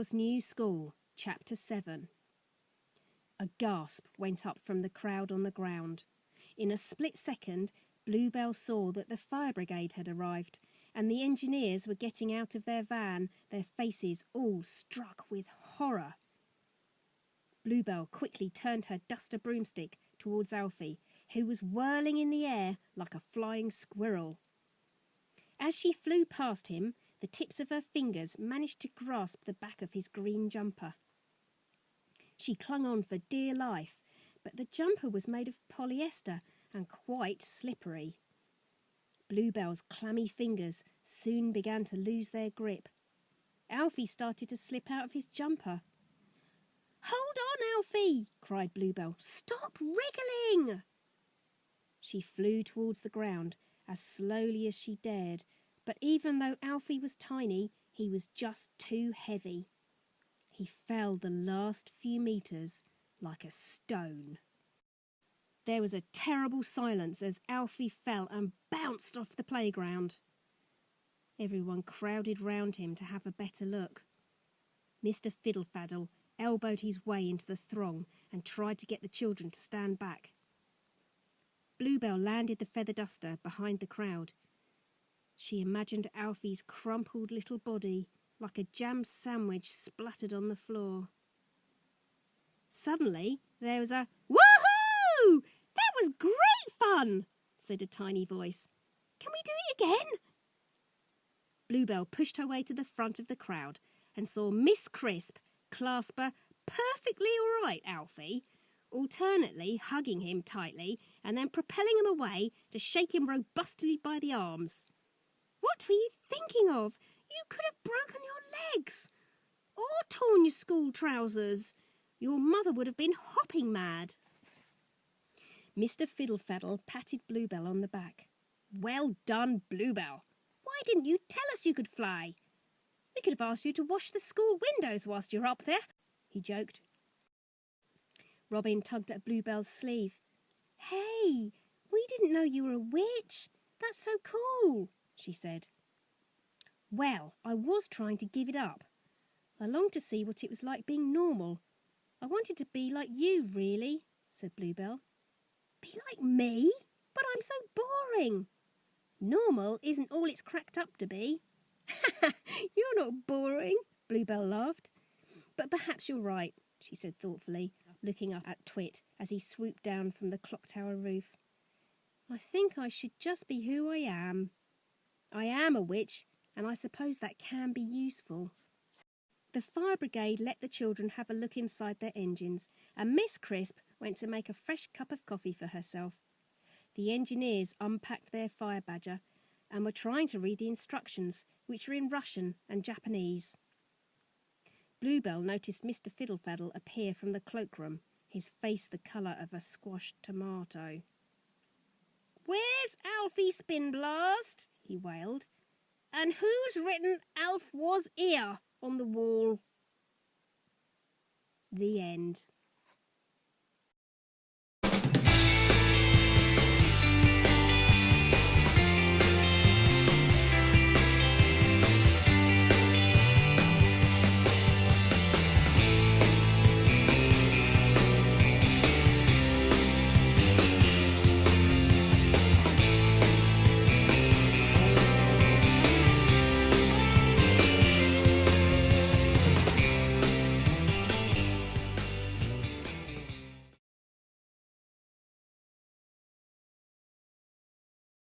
Bluebell's New School, Chapter 7. A gasp went up from the crowd on the ground. In a split second, Bluebell saw that the fire brigade had arrived, and the engineers were getting out of their van, their faces all struck with horror. Bluebell quickly turned her duster broomstick towards Alfie, who was whirling in the air like a flying squirrel. As she flew past him, the tips of her fingers managed to grasp the back of his green jumper. She clung on for dear life, but the jumper was made of polyester and quite slippery. Bluebell's clammy fingers soon began to lose their grip. Alfie started to slip out of his jumper. "Hold on, Alfie!" cried Bluebell. "Stop wriggling!" She flew towards the ground as slowly as she dared, but even though Alfie was tiny, he was just too heavy. He fell the last few meters like a stone. There was a terrible silence as Alfie fell and bounced off the playground. Everyone crowded round him to have a better look. Mr. Fiddlefaddle elbowed his way into the throng and tried to get the children to stand back. Bluebell landed the feather duster behind the crowd. She imagined Alfie's crumpled little body like a jam sandwich splattered on the floor. Suddenly, there was a "Woohoo! That was great fun!" said a tiny voice. "Can we do it again?" Bluebell pushed her way to the front of the crowd and saw Miss Crisp clasp a "perfectly all right, Alfie," alternately hugging him tightly and then propelling him away to shake him robustly by the arms. "What were you thinking of? You could have broken your legs or torn your school trousers. Your mother would have been hopping mad." Mr. Fiddlefaddle patted Bluebell on the back. "Well done, Bluebell. Why didn't you tell us you could fly? We could have asked you to wash the school windows whilst you're up there," he joked. Robin tugged at Bluebell's sleeve. "Hey, we didn't know you were a witch. That's so cool," she said. "Well, I was trying to give it up. I longed to see what it was like being normal. I wanted to be like you, really," said Bluebell. "Be like me? But I'm so boring." "Normal isn't all it's cracked up to be." "You're not boring," Bluebell laughed. "But perhaps you're right," she said thoughtfully, looking up at Twit as he swooped down from the clock tower roof. "I think I should just be who I am. I am a witch, and I suppose that can be useful." The fire brigade let the children have a look inside their engines, and Miss Crisp went to make a fresh cup of coffee for herself. The engineers unpacked their fire badger and were trying to read the instructions, which were in Russian and Japanese. Bluebell noticed Mr. Fiddlefaddle appear from the cloakroom, his face the colour of a squashed tomato. "Where's Alfie Spinblast?" he wailed. "And who's written 'Alf was here' on the wall?" The end.